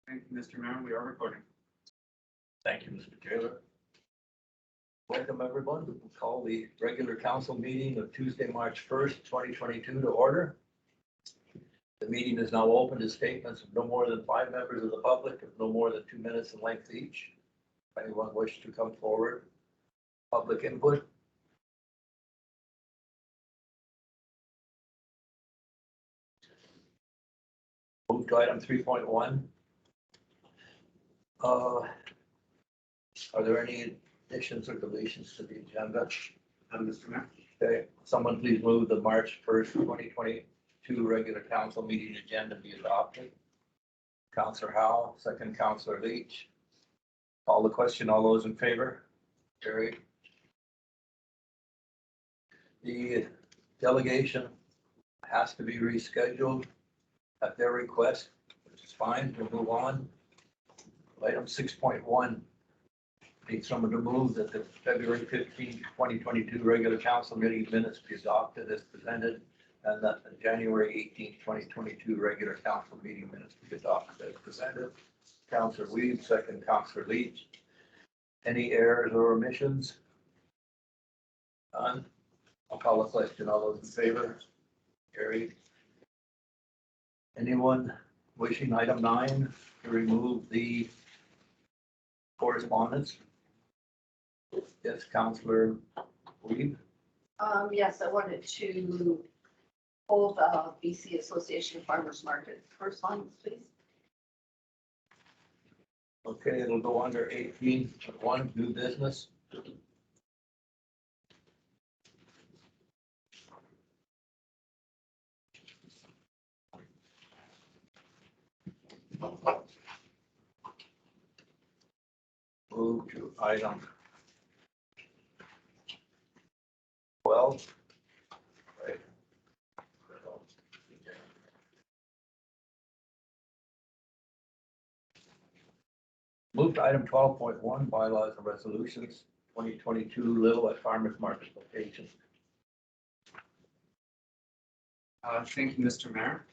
Thank you, Mr. Mayor. We are recording. Thank you, Mr. Taylor. Welcome, everyone. We'll call the regular council meeting of Tuesday, March 1st, 2022 to order. The meeting is now open to statements of no more than 5 members of the public, of no more than 2 minutes in length each. If anyone wishes to come forward, public input. Move to item 3.1. Are there any additions or deletions to the agenda? Mr. Mayor. Okay, someone please move the March 1st, 2022 regular council meeting agenda be adopted. Councillor Howe, second Councillor Leach. Call the question. All those in favor? Carried. The delegation has to be rescheduled at their request, which is fine. We'll move on. Item 6.1. Need someone to move that the February 15th, 2022 regular council meeting minutes be adopted as presented, and that the January 18th, 2022 regular council meeting minutes be adopted as presented. Councillor Weed, second Councillor Leach. Any errors or omissions? None. I'll call the question. All those in favor? Carried. Anyone wishing item 9 to remove the correspondence? Yes, Councillor Weed. Yes, I wanted to hold BC Association of Farmers Market correspondence, please. Okay, it'll go under 18.1, new business. Move to item 12. Right. Move to item 12.1, bylaws and resolutions, 2022 Little at Farmers Market location. Thank you, Mr. Mayor.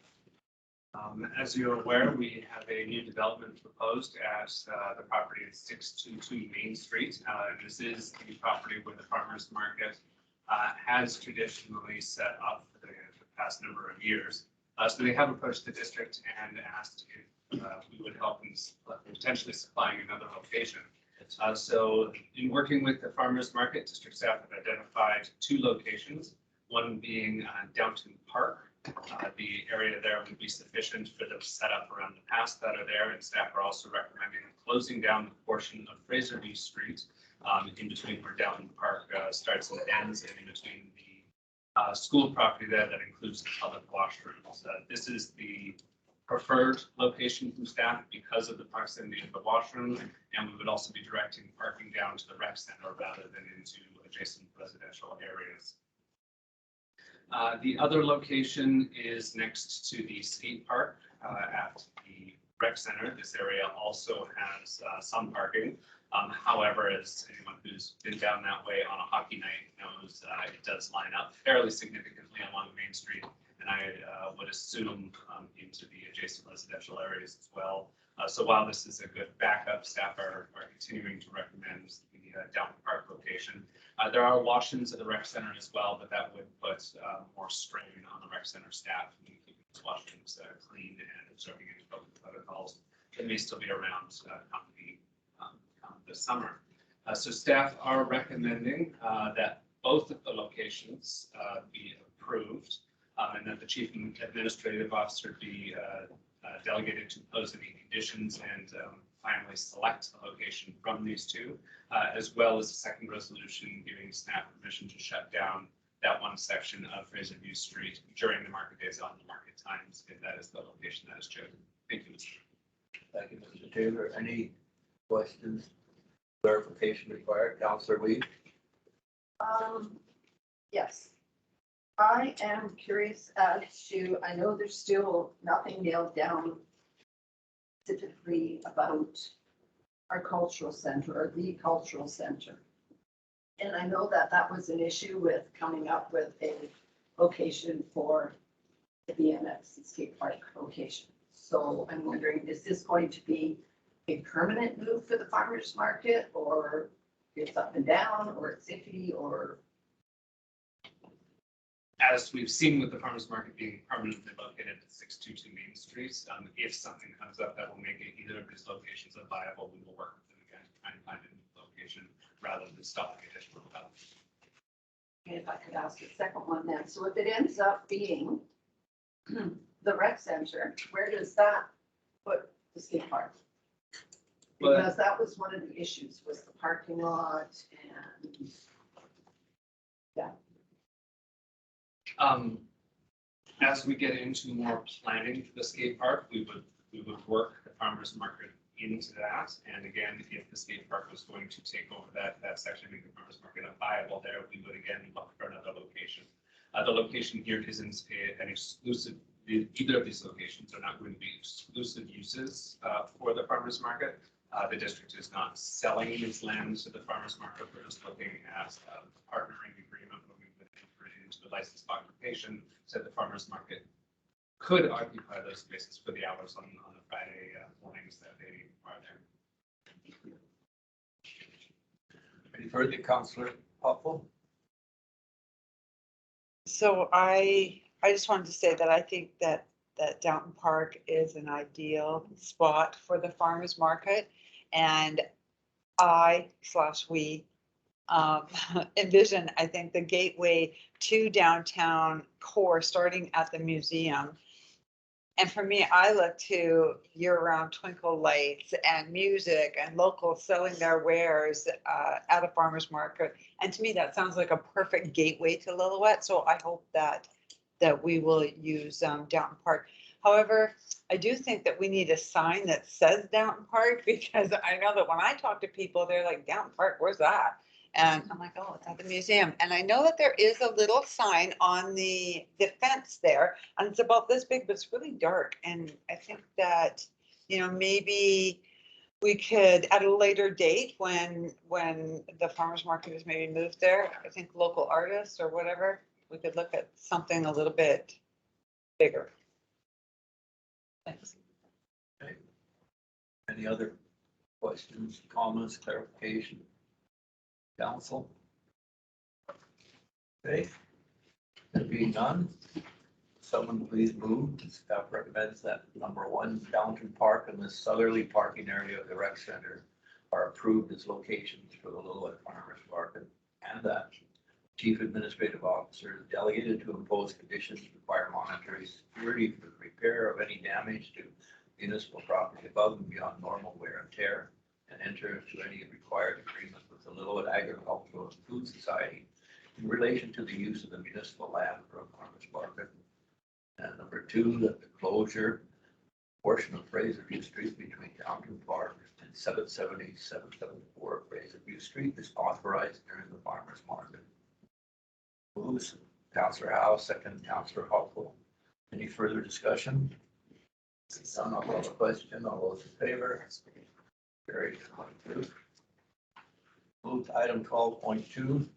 As you're aware, we have a new development proposed at the property at 622 Main Street. And this is the property where the farmers market has traditionally set up for the past number of years. So they have approached the district and asked if we would help in potentially supplying another location. So in working with the farmers market, district staff have identified 2 locations, one being Downton Park. The area there would be sufficient for the setup around the paths that are there, and staff are also recommending closing down the portion of Fraserview Street in between where Downton Park starts and ends, and in between the school property there that includes the public washrooms. This is the preferred location from staff because of the proximity of the washroom, and we would also be directing parking down to the rec center rather than into adjacent residential areas. The other location is next to the skate park at the rec center. This area also has some parking. However, as anyone who's been down that way on a hockey night knows, it does line up fairly significantly along Main Street, and I would assume into the adjacent residential areas as well. So while this is a good backup, staff are continuing to recommend the Downton Park location. There are washings at the rec center as well, but that would put more strain on the rec center staff in keeping those washrooms clean and observing any public protocols that may still be around this summer. So staff are recommending that both of the locations be approved and that the chief administrative officer be delegated to impose any conditions and finally select a location from these 2, as well as a second resolution giving staff permission to shut down that one section of Fraserview Street during the market days on the market times, if that is the location that is chosen. Thank you, Mr. Thank you, Mr. Taylor. Any questions, clarification required? Councillor Weed. Yes. I am curious as to, I know there's still nothing nailed down specifically about our cultural center or the cultural center. And I know that that was an issue with coming up with a location for the BMX and skate park location. So I'm wondering, is this going to be a permanent move for the farmer's market, or it's up and down, or it's iffy, or? As we've seen with the farmers market being permanently located at 622 Main Street, if something comes up that will make it either of these locations viable, we will work with them again to try and find a new location rather than stopping additional development. And if I could ask a second one then, so if it ends up being the rec center, where does that put the skate park? Well, Because that was one of the issues, was the parking lot and, As we get into more planning for the skate park, we would work the farmers market into that. And again, if the skate park was going to take over that section, make the farmers market unviable there, we would again look for another location. The location here isn't an exclusive, either of these locations are not going to be exclusive uses for the farmers market. The district is not selling its land to the farmers market. We're just looking at a partnering agreement where we would enter into the licensed occupation so the farmers market could occupy those spaces for the hours on the Friday mornings that they are there. Any further, Councillor Hoppel? So I just wanted to say that I think that Downton Park is an ideal spot for the farmers market. And we envision, I think, the gateway to downtown core starting at the museum. And for me, I look to year-round twinkle lights and music and locals selling their wares at a farmer's market. And to me, that sounds like a perfect gateway to Lillooet. So I hope that we will use Downton Park. However, I do think that we need a sign that says Downton Park, because I know that when I talk to people, they're like, Downton Park, where's that? And I'm like, oh, it's at the museum. And I know that there is a little sign on the fence there, and it's about this big, but it's really dark. And I think that, maybe we could, at a later date, when the farmer's market is maybe moved there, I think local artists or whatever, we could look at something a little bit bigger. Thanks. Okay. Any other questions, comments, clarification? Council? Okay. There being none, someone please move. Staff recommends that number 1, Downton Park and the southerly parking area of the rec center are approved as locations for the Lillooet Farmers Market, and that Chief Administrative Officer is delegated to impose conditions require monetary security for the repair of any damage to municipal property above and beyond normal wear and tear, and enter into any required agreement with the Lillooet Agricultural and Food Society in relation to the use of the municipal land for a farmers market. And number 2, that the closure portion of Fraserview Street between Downton Park and 770, 774 Fraserview Street is authorized during the farmers market. Moves Councillor Howe, second Councillor Hoppel. Any further discussion? None, I'll call the question. All those in favor? Carried. Move to item 12.2.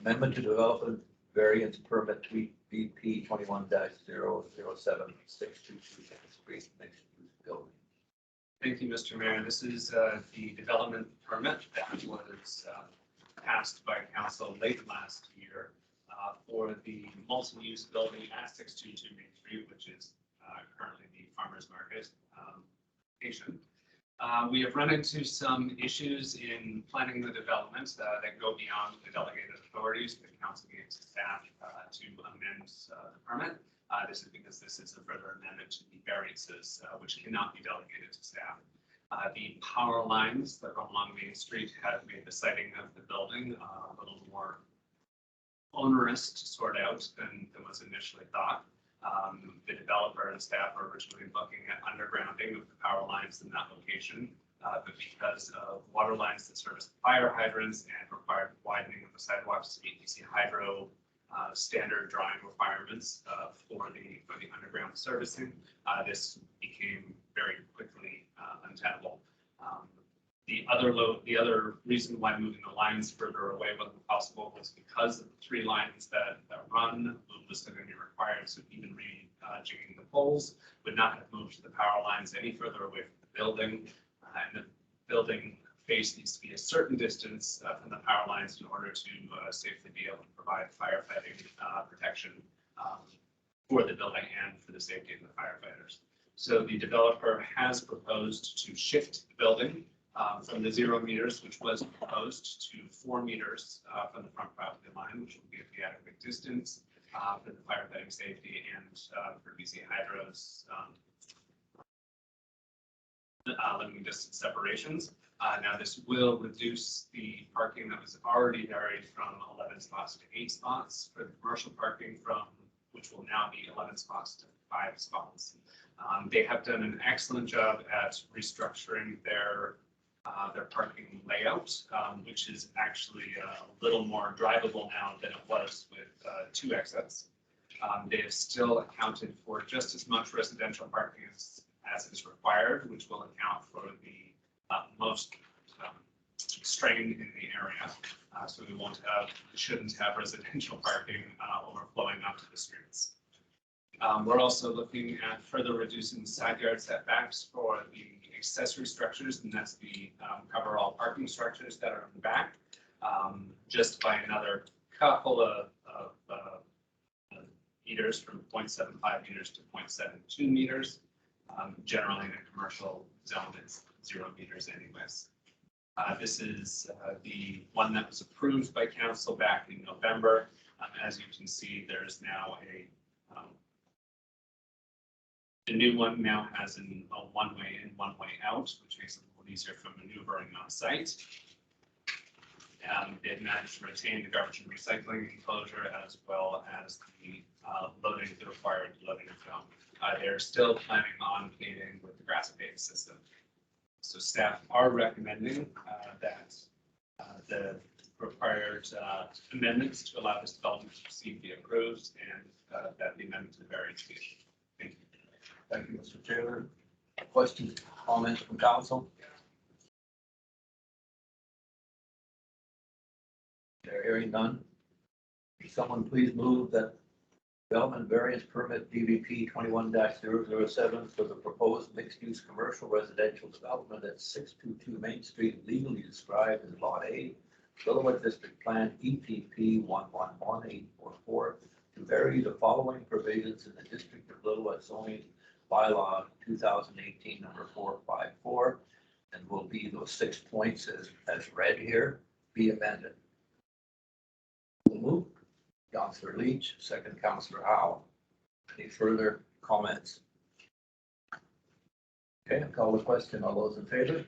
Amendment to development variance permit BP 21-007622 Street mixed use building. Thank you, Mr. Mayor. This is the development permit that was passed by council late last year for the multi-use building at 622 Main Street, which is currently the farmers market location. We have run into some issues in planning the development that go beyond the delegated authorities that council gave to staff to amend the permit. This is because this is a further amendment to the variances, which cannot be delegated to staff. The power lines that run along Main Street have made the siting of the building a little more onerous to sort out than was initially thought. The developer and staff were originally looking at undergrounding of the power lines in that location, but because of water lines that service the fire hydrants and required widening of the sidewalks to meet DC Hydro standard drawing requirements for the underground servicing, this became very quickly untenable. The other reason why moving the lines further away wasn't possible was because of the 3 lines that run listed in the required. So even jigging the poles, would not have moved the power lines any further away from the building. And the building face needs to be a certain distance from the power lines in order to safely be able to provide firefighting protection for the building and for the safety of the firefighters. So the developer has proposed to shift the building from the 0 meters, which was proposed, to 4 meters from the front property line, which will give the adequate distance for the firefighting safety and for BC Hydro's limiting distance separations. Now this will reduce the parking that was already varied from 11 spots to 8 spots for the commercial parking which will now be 11 spots to 5 spots. They have done an excellent job at restructuring their parking layout, which is actually a little more drivable now than it was with 2 exits. They have still accounted for just as much residential parking as is required, which will account for the most strain in the area. So we shouldn't have residential parking overflowing onto the streets. We're also looking at further reducing side yard setbacks for the accessory structures, and that's the cover-all parking structures that are in the back, just by another couple of meters, from 0.75 meters to 0.72 meters. Generally, in a commercial zone, it's 0 meters anyways. This is the one that was approved by council back in November. As you can see, there's now the new one now has a one-way in, one-way out, which makes it a little easier for maneuvering on site. They've managed to retain the garbage and recycling enclosure as well as the required loading zone. They're still planning on paving with the grass paved system. So staff are recommending that the required amendments to allow this development to proceed be approved, and that the amendment to the variance be issued. Thank you. Thank you, Mr. Taylor. Questions, comments from council? They're hearing none. Will someone please move that development variance permit DVP 21-007 for the proposed mixed-use commercial residential development at 622 Main Street, legally described as Lot A, Lillooet District Plan EPP 111844, to vary the following provisions in the District of Lillooet zoning bylaw 2018 number 454, and will be those 6 points as read here, be amended. Move. Councillor Leach, second Councillor Howe. Any further comments? Okay, I'll call the question. All those in favor?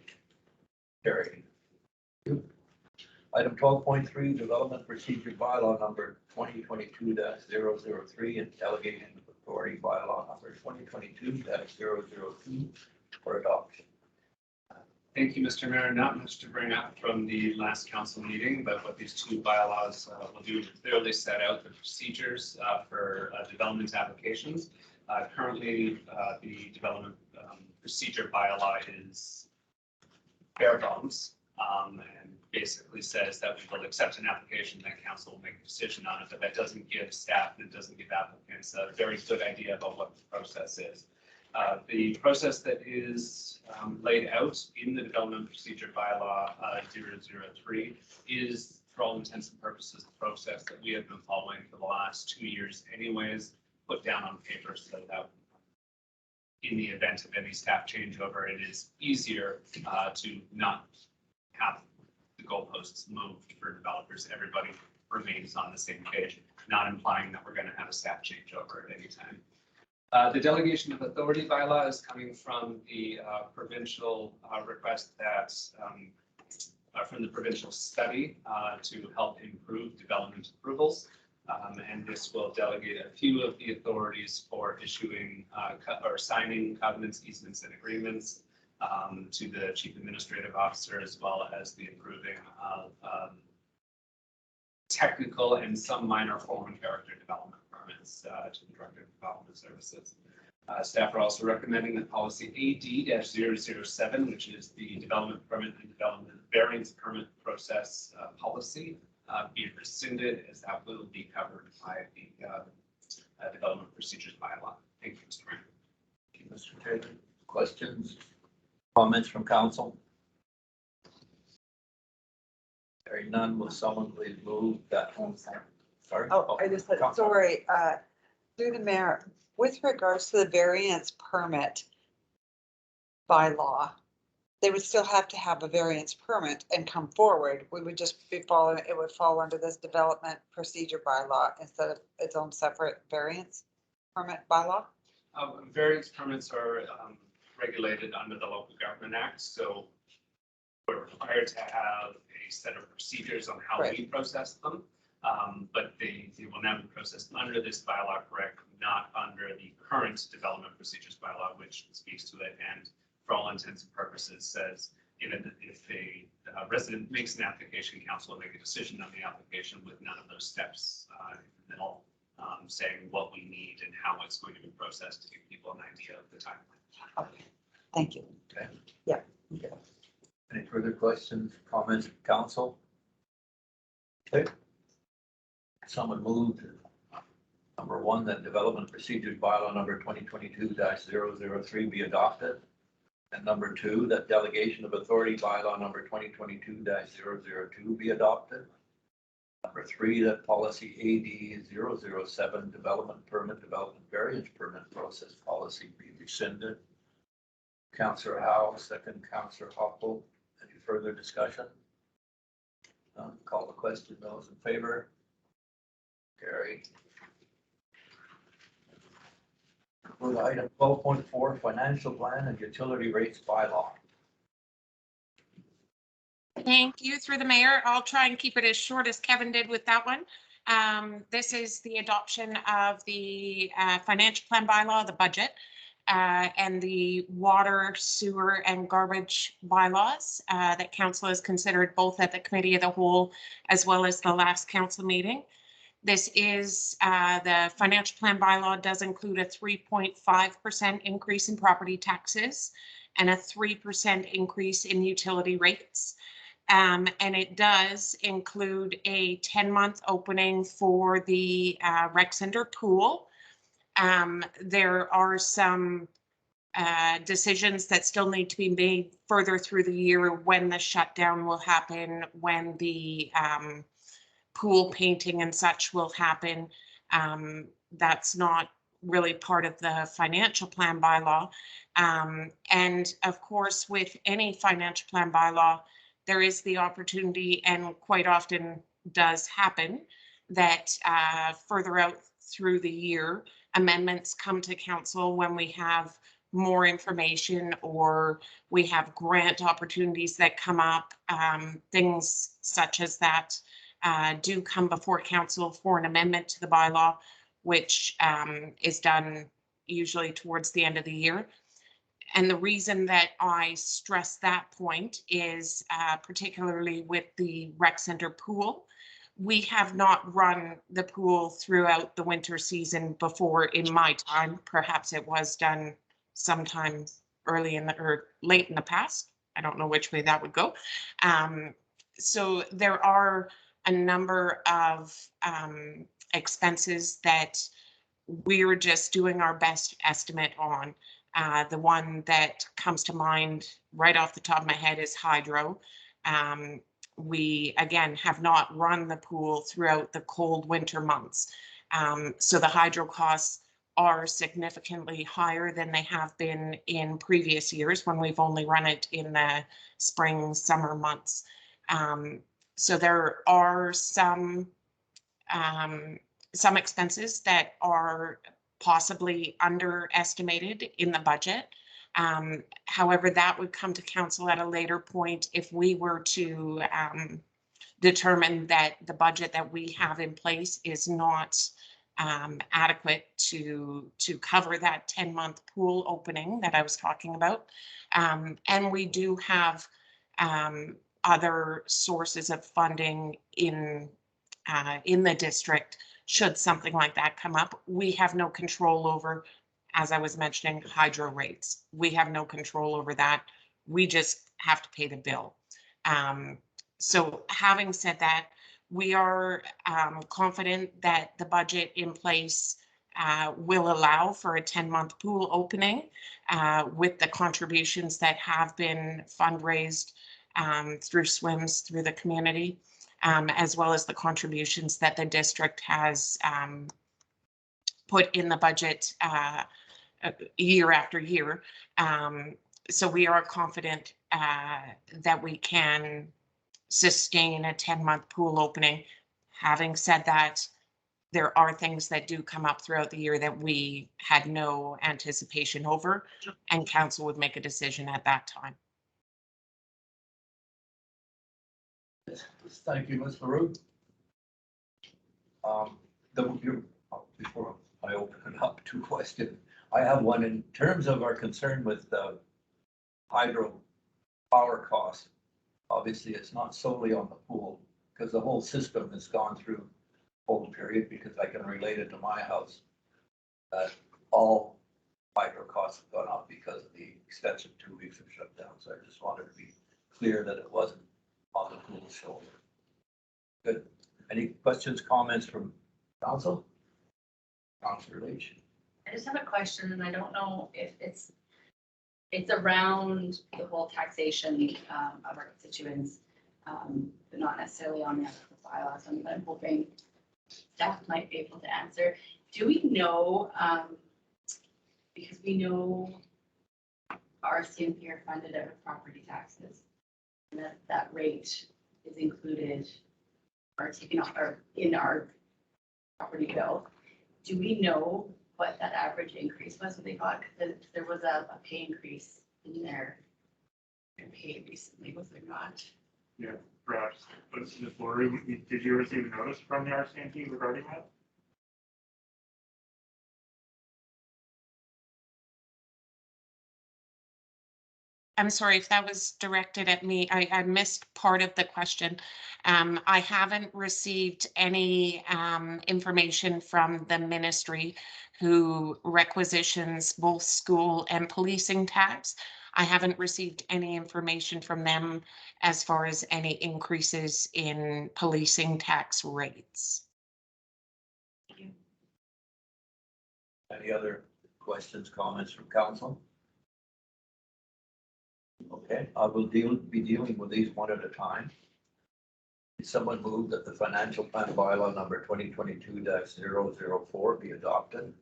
Carried. Item 12.3, development procedure bylaw number 2022-003 and delegation of authority bylaw number 2022-002 for adoption. Thank you, Mr. Mayor. Not much to bring up from the last council meeting, but what these 2 bylaws will do is clearly set out the procedures for development applications. Currently, the development procedure bylaw is bare bones and basically says that we will accept an application, that council will make a decision on it, but that doesn't give staff and it doesn't give applicants a very good idea about what the process is. The process that is laid out in the development procedure bylaw 003 is, for all intents and purposes, the process that we have been following for the last 2 years anyways, put down on paper so that in the event of any staff changeover, it is easier to not have the goalposts moved for developers. Everybody remains on the same page, not implying that we're going to have a staff changeover at any time. The delegation of authority bylaw is coming from the provincial request that from the provincial study to help improve development approvals. And this will delegate a few of the authorities for issuing or signing covenants, easements, and agreements to the chief administrative officer, as well as the approving of technical and some minor form and character development permits to the Director of Development Services. Staff are also recommending that policy AD-007, which is the development permit and development variance permit process policy, be rescinded, as that will be covered by the development procedures bylaw. Thank you, Mr. Mayor. Thank you, Mr. Taylor. Questions, comments from council? Hearing none, will someone please move that? Sorry. Oh, I just, sorry, through the mayor, with regards to the variance permit bylaw, they would still have to have a variance permit and come forward. We would just be following, it would fall under this development procedure bylaw instead of its own separate variance permit bylaw. Variance permits are regulated under the Local Government Act, so we're required to have a set of procedures on how we process them. But they will now be processed under this bylaw, correct, not under the current development procedures bylaw, which speaks to it and for all intents and purposes says if a resident makes an application, council will make a decision on the application with none of those steps in the middle, saying what we need and how it's going to be processed to give people an idea of the timeline. Okay, thank you. Okay. Yeah. Okay. Any further questions, comments from council? Okay. Someone moved number 1, that development procedures bylaw number 2022-003 be adopted. And number 2, that delegation of authority bylaw number 2022-002 be adopted. Number 3, that policy AD 007 development variance permit process policy be rescinded. Councillor Howe, second. Councillor Hoppel. Any further discussion? Call the question. Those in favor? Carried. For item 12.4, financial plan and utility rates bylaw. Thank you. Through the mayor, I'll try and keep it as short as Kevin did with that one. This is the adoption of the financial plan bylaw, the budget, and the water, sewer, and garbage bylaws that council has considered both at the committee of the whole as well as the last council meeting. This is the financial plan bylaw does include a 3.5% increase in property taxes and a 3% increase in utility rates. And it does include a 10-month opening for the rec center pool. There are some decisions that still need to be made further through the year when the shutdown will happen, when the pool painting and such will happen. That's not really part of the financial plan bylaw. And of course, with any financial plan bylaw, there is the opportunity, and quite often does happen, that further out through the year, amendments come to council when we have more information or we have grant opportunities that come up. Things such as that do come before council for an amendment to the bylaw, which is done usually towards the end of the year. And the reason that I stress that point is particularly with the rec center pool, we have not run the pool throughout the winter season before in my time. Perhaps it was done sometime early in the or late in the past. I don't know which way that would go. So there are a number of expenses that we're just doing our best estimate on. The one that comes to mind right off the top of my head is hydro. We, again, have not run the pool throughout the cold winter months. So the hydro costs are significantly higher than they have been in previous years when we've only run it in the spring, summer months. So there are some expenses that are possibly underestimated in the budget. However, that would come to council at a later point if we were to determine that the budget that we have in place is not adequate to cover that 10-month pool opening that I was talking about. And we do have other sources of funding in the district should something like that come up. We have no control over, as I was mentioning, hydro rates. We have no control over that. We just have to pay the bill. So having said that, we are confident that the budget in place will allow for a 10-month pool opening with the contributions that have been fundraised through swims through the community, as well as the contributions that the district has put in the budget year after year. So we are confident that we can sustain a 10-month pool opening. Having said that, there are things that do come up throughout the year that we had no anticipation over, and council would make a decision at that time. Thank you, Ms. LaRue. Before I open it up to question, I have one in terms of our concern with the hydro power costs. Obviously, it's not solely on the pool because the whole system has gone through whole period, because I can relate it to my house. All hydro costs have gone up because of the extensive 2 weeks of shutdown. So I just wanted to be clear that it wasn't on the pool shoulder. Good. Any questions, comments from council? Councilor Leach. I just have a question, and I don't know if it's around the whole taxation of our constituents, but not necessarily on the bylaws. I'm hoping staff might be able to answer. Do we know, because we know our CMP are funded out of property taxes, and that rate is included or taken off or in our property bill. Do we know what that average increase was that they got? Because there was a pay increase in their pay recently, was there not? Yeah, perhaps. But Ms. Laurie, did you receive notice from the RCMP regarding that? I'm sorry if that was directed at me. I missed part of the question. I haven't received any information from the ministry who requisitions both school and policing tax. I haven't received any information from them as far as any increases in policing tax rates. Any other questions, comments from council? Okay, I will be dealing with these one at a time. Someone move that the financial plan bylaw number 2022-004 be adopted.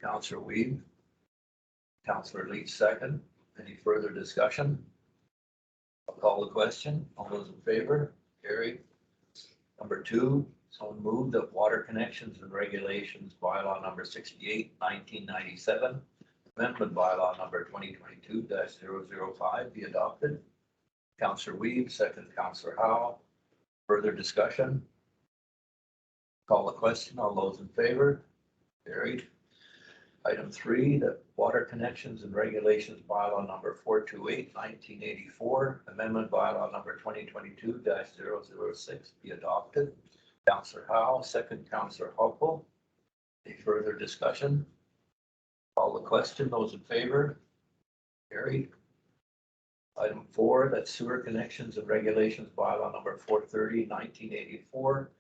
Councillor Weed. Councillor Leach second. Any further discussion? I'll call the question. All those in favor? Carried. Number 2, someone move that water connections and regulations bylaw number 68, 1997, amendment bylaw number 2022-005 be adopted. Councillor Weed, second. Councillor Howe. Further discussion? Call the question. All those in favor? Carried. Item 3, the water connections and regulations bylaw number 428, 1984, amendment bylaw number 2022-006 be adopted. Councillor Howe, second. Councillor Hoppel. Any further discussion? Call the question. Those in favor? Carried. Item 4, that sewer connections and regulations bylaw number 430, 1984,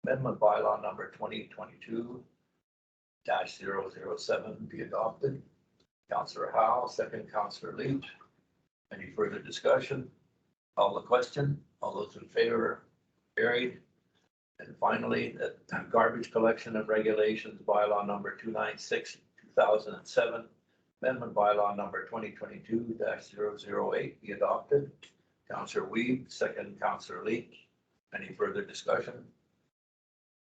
amendment bylaw number 2022-007 be adopted. Councillor Howe, second. Councillor Leach. Any further discussion? Call the question. All those in favor? Carried. And finally, the garbage collection and regulations bylaw number 296, 2007, amendment bylaw number 2022-008 be adopted. Councillor Weed, second. Councillor Leach. Any further discussion?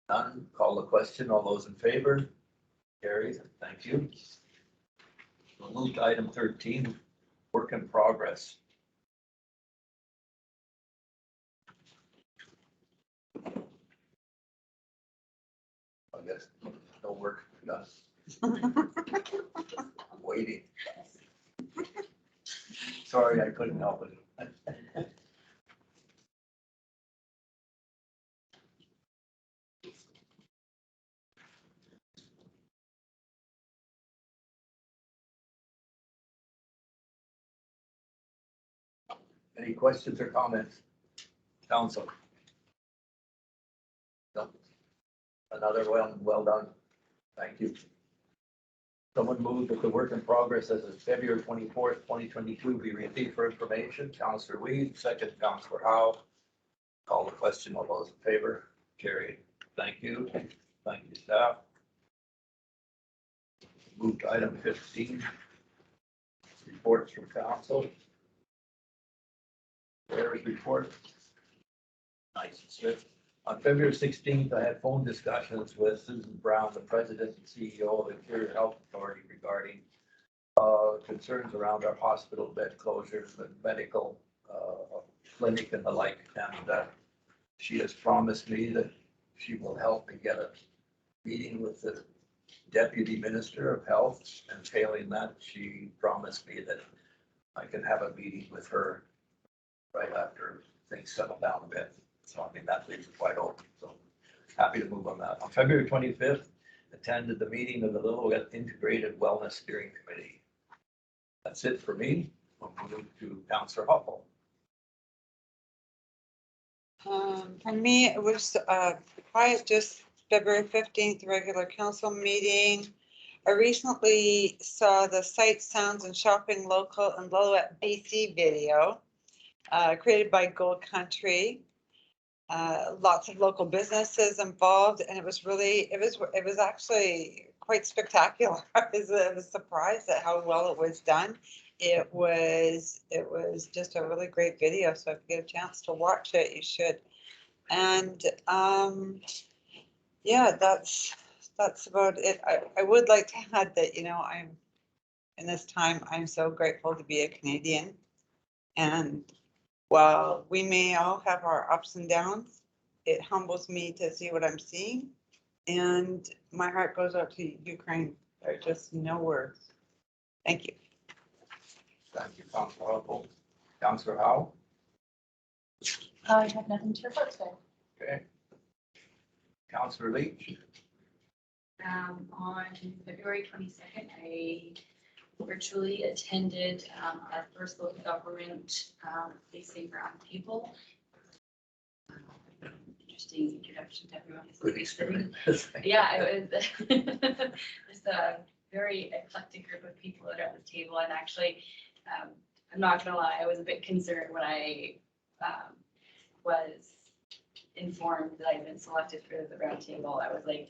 None. Call the question. All those in favor? Carried. Thank you. We'll move to item 13, work in progress. I guess no work done. I'm waiting. Sorry, I couldn't help it. Any questions or comments? Council? No. Another well done. Thank you. Someone moved that the work in progress as of February 24th, 2022 be received for information. Counselor Weed, second Counselor Howe. Call the question. All those in favor? Carried. Thank you. Thank you, staff. Move to item 15. Reports from council. Mayor's report. Nice and swift. On February 16th, I had phone discussions with Susan Brown, the president and CEO of the Interior Health Authority, regarding concerns around our hospital bed closures and medical clinic and the like. And she has promised me that she will help me get a meeting with the Deputy Minister of Health, and failing that, she promised me that I can have a meeting with her right after things settle down a bit. So I mean, that leaves it wide open. So happy to move on that. On February 25th, attended the meeting of the Little Integrated Wellness Steering Committee. That's it for me. We'll move to Councillor Huffle. For me, it was probably just February 15th, regular council meeting. I recently saw the Sights, Sounds and Shopping Local in Lillooet, BC video created by Gold Country. Lots of local businesses involved, and it was actually quite spectacular. I was surprised at how well it was done. It was just a really great video. So if you get a chance to watch it, you should. And yeah, that's about it. I would like to add that, you know, I'm in this time, I'm so grateful to be a Canadian. And while we may all have our ups and downs, it humbles me to see what I'm seeing. And my heart goes out to Ukraine. There are just no words. Thank you. Thank you, Councillor Huffle. Councillor Howe. I have nothing to report today. Okay. Councillor Leach. On February 22nd, I virtually attended our first local government facing roundtable. Interesting introduction to everyone. Good experience. Yeah, it was a very eclectic group of people that are at the table, and actually, I'm not gonna lie, I was a bit concerned when I was informed that I'd been selected for the roundtable. I was like,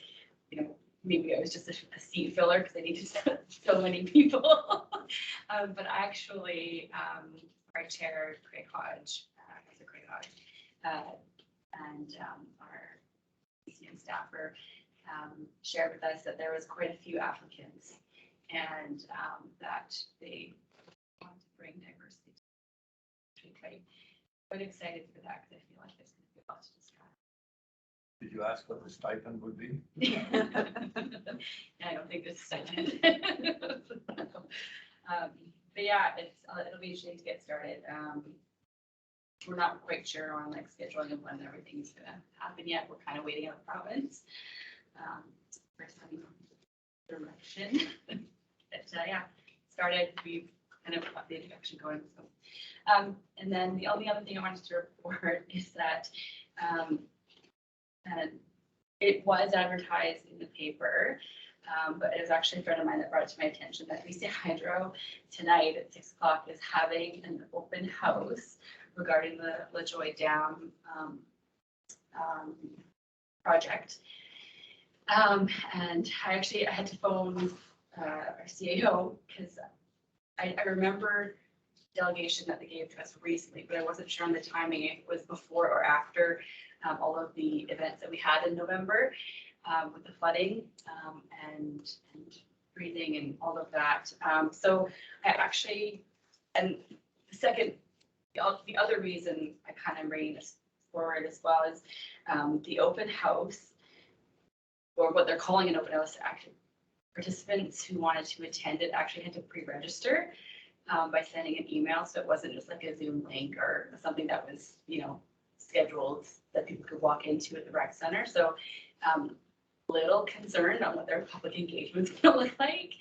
you know, maybe I was just a seat filler because I needed so many people. But actually, our chair, Craig Hodge, and our PCN staffer shared with us that there was quite a few applicants, and that they want to bring diversity. Quite excited for that because I feel like there's going to be a lot to discuss. Did you ask what the stipend would be? I don't think this is second. But yeah, it'll be interesting to get started. We're not quite sure on like scheduling and when everything's gonna happen yet. We're kind of waiting on the province for some direction. But yeah, started. We've kind of got the introduction going. So, and then the only other thing I wanted to report is that. And it was advertised in the paper, but it was actually a friend of mine that brought it to my attention that BC Hydro tonight at 6 o'clock is having an open house regarding the LaJoy Dam project. And I had to phone our CAO because I remember delegation that they gave to us recently, but I wasn't sure on the timing if it was before or after all of the events that we had in November with the flooding and freezing and all of that. So I actually, and the other reason I kind of bringing this forward as well is the open house, or what they're calling an open house, actually participants who wanted to attend it actually had to pre-register by sending an email. So it wasn't just like a Zoom link or something that was, you know, scheduled that people could walk into at the rec center. So little concerned on what their public engagement is going to look like.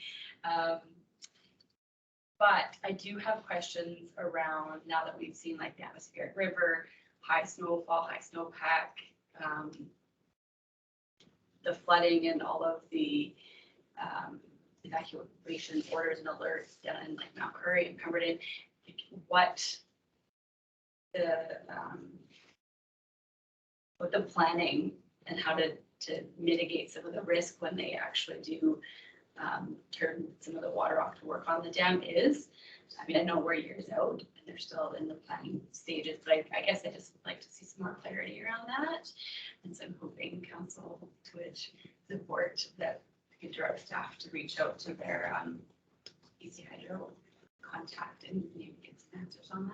But I do have questions around, now that we've seen like the atmospheric river, high snowfall, high snowpack, the flooding and all of the evacuation orders and alerts down in like Mount Curry and Pemberton, what the planning and how to mitigate some of the risk when they actually do turn some of the water off to work on the dam is. I mean, I know we're years out and they're still in the planning stages, but I guess I just would like to see some more clarity around that. And so I'm hoping council would support that, we could direct staff to reach out to their BC Hydro contact and maybe get some answers on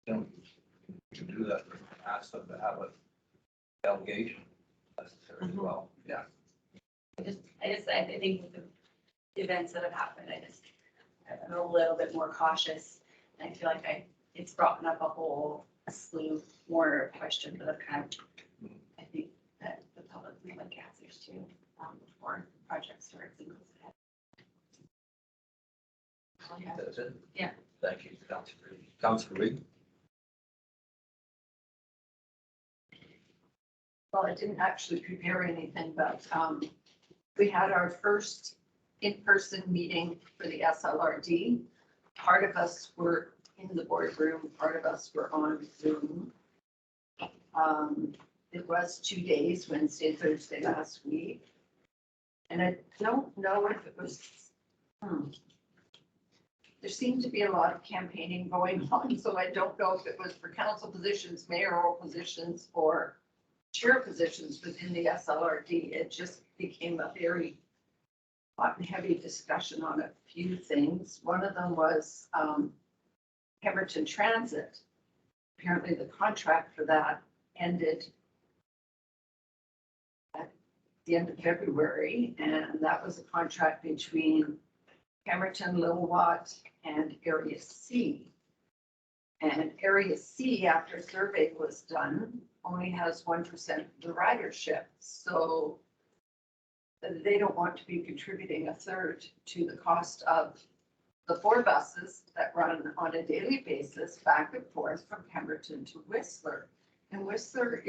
that. To do that, ask them to have a delegation necessary as well. Yeah. I think with the events that have happened, I'm a little bit more cautious. And I feel like it's brought up a whole slew more questions that have kind of, I think that the public may like answers to before the project starts and goes ahead. Oh, yeah. That's it? Yeah. Thank you, Councilor Reid. Councilor Reid? Well, I didn't actually prepare anything, but we had our first in-person meeting for the SLRD. Part of us were in the boardroom, part of us were on Zoom. It was 2 days, Wednesday, Thursday last week. And I don't know if it was, there seemed to be a lot of campaigning going on, so I don't know if it was for council positions, mayoral positions, or chair positions within the SLRD. It just became a very hot and heavy discussion on a few things. One of them was Pemberton Transit. Apparently the contract for that ended at the end of February, and that was a contract between Pemberton, Lil'wat, and Area C. And Area C, after a survey was done, only has 1% of the ridership. So they don't want to be contributing a third to the cost of the 4 buses that run on a daily basis back and forth from Pemberton to Whistler. And Whistler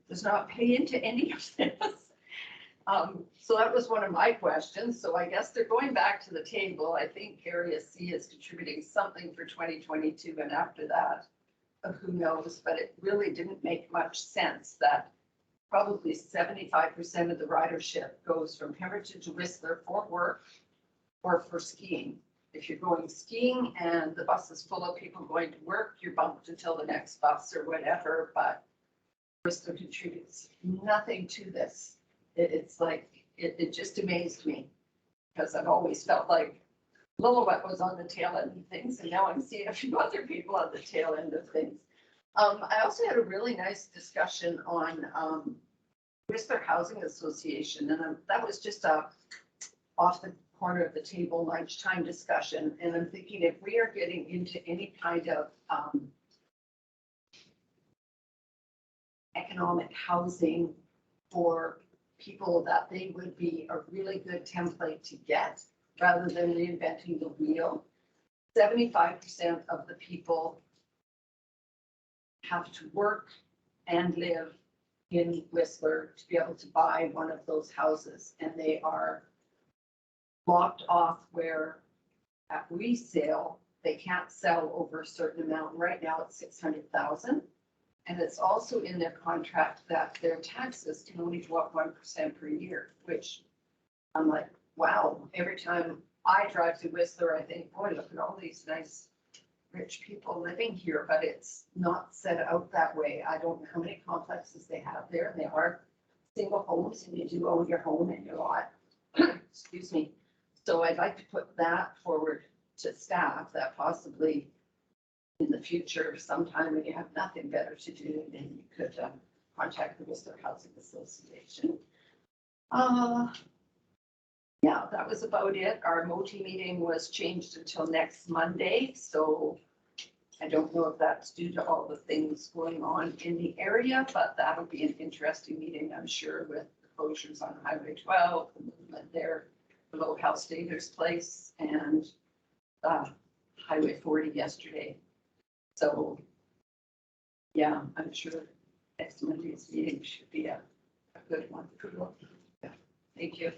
does not pay into any of this. So that was one of my questions. So I guess they're going back to the table. I think Area C is contributing something for 2022, and after that, who knows, but it really didn't make much sense that probably 75% of the ridership goes from Pemberton to Whistler for work or for skiing. If you're going skiing and the bus is full of people going to work, you're bumped until the next bus or whatever, but Whistler contributes nothing to this. It's like, it just amazed me, because I've always felt like Lil'wat was on the tail end of things, and now I'm seeing a few other people on the tail end of things. I also had a really nice discussion on Whistler Housing Association, and that was just a off the corner of the table lunchtime discussion. And I'm thinking, if we are getting into any kind of economic housing for people, that they would be a really good template to get rather than reinventing the wheel. 75% of the people have to work and live in Whistler to be able to buy one of those houses, and they are locked off where at resale they can't sell over a certain amount. Right now it's 600,000, and it's also in their contract that their taxes can only go up 1% per year, which I'm like, wow. Every time I drive to Whistler, I think, boy, look at all these nice rich people living here, but it's not set out that way. I don't know how many complexes they have there, and they are single homes, and you do own your home and your lot. Excuse me. So I'd like to put that forward to staff, that possibly in the future, sometime when you have nothing better to do, then you could contact the Whistler Housing Association. Yeah, that was about it. Our MOTI meeting was changed until next Monday, so I don't know if that's due to all the things going on in the area, but that'll be an interesting meeting, I'm sure, with the closures on Highway 12, the movement there below Hal Stater's place, and Highway 40 yesterday. So, yeah, I'm sure next Monday's meeting should be a good one. Thank you.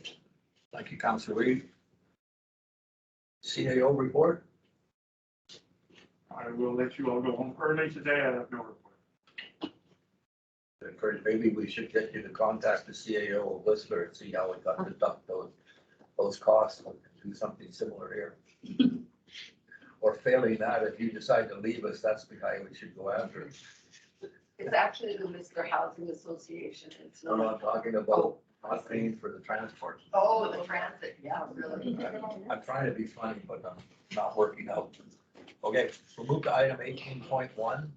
Thank you, Councillor Reed. CAO report? I will let you all go home early today. I have no report. Maybe we should get you to contact the CAO of Whistler and see how we got to deduct those costs and do something similar here. Or failing that, if you decide to leave us, that's the guy we should go after. It's actually the Whistler Housing Association. It's No, not. I'm talking about not paying for the transport. Oh, the transit, yeah, really. I'm trying to be funny, but I'm not working out. Okay, we'll move to item 18.1.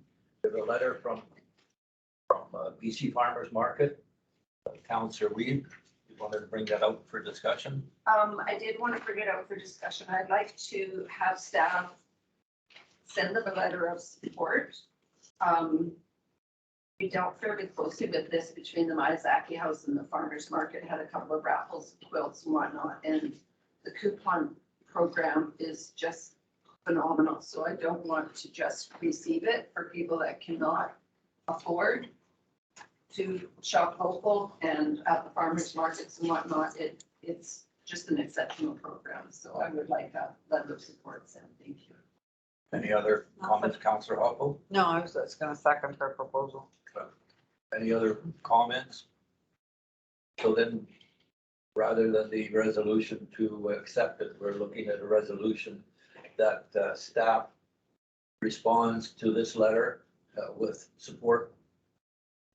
There's a letter from BC Farmers Market. Councillor Weed, you wanted to bring that out for discussion? I did want to bring it out for discussion. I'd like to have staff send them a letter of support. We dealt fairly closely with this between the Miyazaki House and the Farmers Market, had a couple of raffles, quilts and whatnot, and the coupon program is just phenomenal. So I don't want to just receive it for people that cannot afford to shop local and at the farmers markets and whatnot. It's just an exceptional program. So I would like that letter of support sent. Thank you. Any other comments, Councillor Hoppe? No, I was just gonna second her proposal. Any other comments? So then, rather than the resolution to accept it, we're looking at a resolution that staff responds to this letter with support.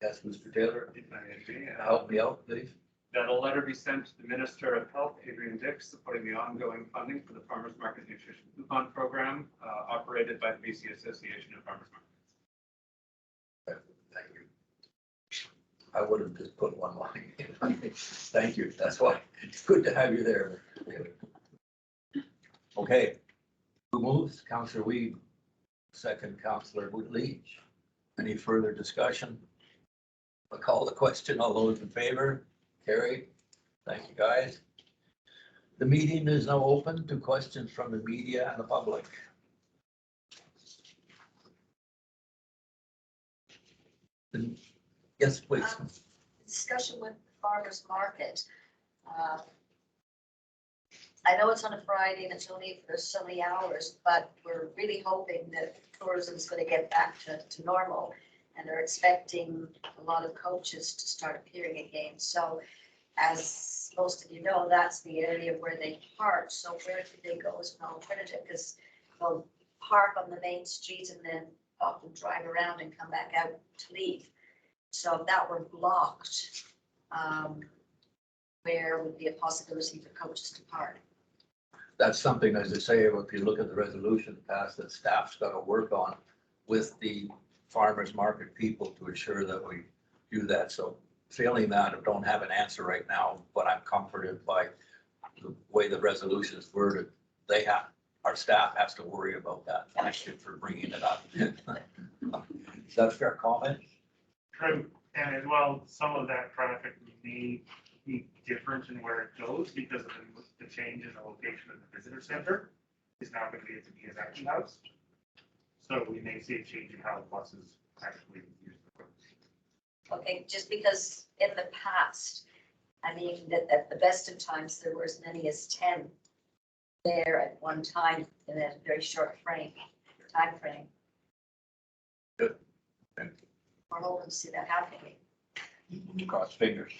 Yes, Mr. Taylor, If I may be, help me out, please. that a letter be sent to the Minister of Health, Adrian Dix, supporting the ongoing funding for the Farmers Market Nutrition Coupon Program operated by the BC Association of Farmers Markets. Thank you. I would have just put one line in. Thank you. That's why it's good to have you there. Okay. Who moves? Councillor Weed. Second, Councillor Leach. Any further discussion? I'll call the question. All those in favor? Carried. Thank you, guys. The meeting is now open to questions from the media and the public. Yes, please. Discussion with the farmer's market. I know it's on a Friday and it's only for so many hours, but we're really hoping that tourism is going to get back to normal. And they're expecting a lot of coaches to start appearing again. So as most of you know, that's the area where they park. So where could they go as an alternative? Because they'll park on the main street and then often drive around and come back out to leave. So if that were blocked, where would be a possibility for coaches to park? That's something, as I say, if you look at the resolution passed, that staff's got to work on with the farmers market people to ensure that we do that. So failing that, I don't have an answer right now, but I'm comforted by the way the resolution is worded. Our staff has to worry about that. Thank you for bringing it up. Is that a fair comment? True, and as well, some of that traffic may be different in where it goes because of the change in the location of the visitor center is now going to be at the Miyazaki House. So we may see a change in how the buses actually use the roads. Okay, just because in the past, I mean, that at the best of times, there were as many as 10 there at one time in a very short time frame. Good. Thank We're hoping to see that happening. Cross fingers.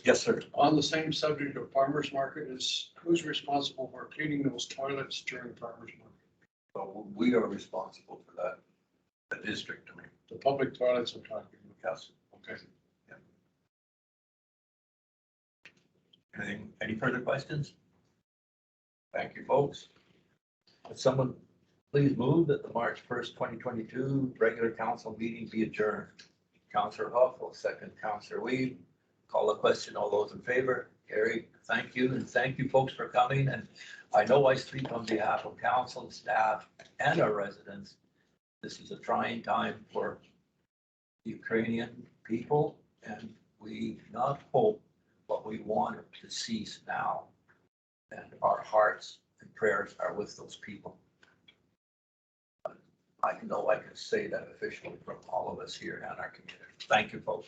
Yes, sir. On the same subject of farmers market, is who's responsible for cleaning those toilets during farmers market? So we are responsible for that, the district, I mean. The public toilets I'm talking about. Yes. Okay. Any further questions? Thank you, folks. Would someone please move that the March 1st, 2022 regular council meeting be adjourned? Councillor Huff will second Councillor Weed. Call the question. All those in favor? Carried. Thank you. And thank you folks for coming. And I know I speak on behalf of council, staff, and our residents. This is a trying time for the Ukrainian people, and we not hope what we want to cease now. And our hearts and prayers are with those people. I know I can say that officially from all of us here and our community. Thank you, folks.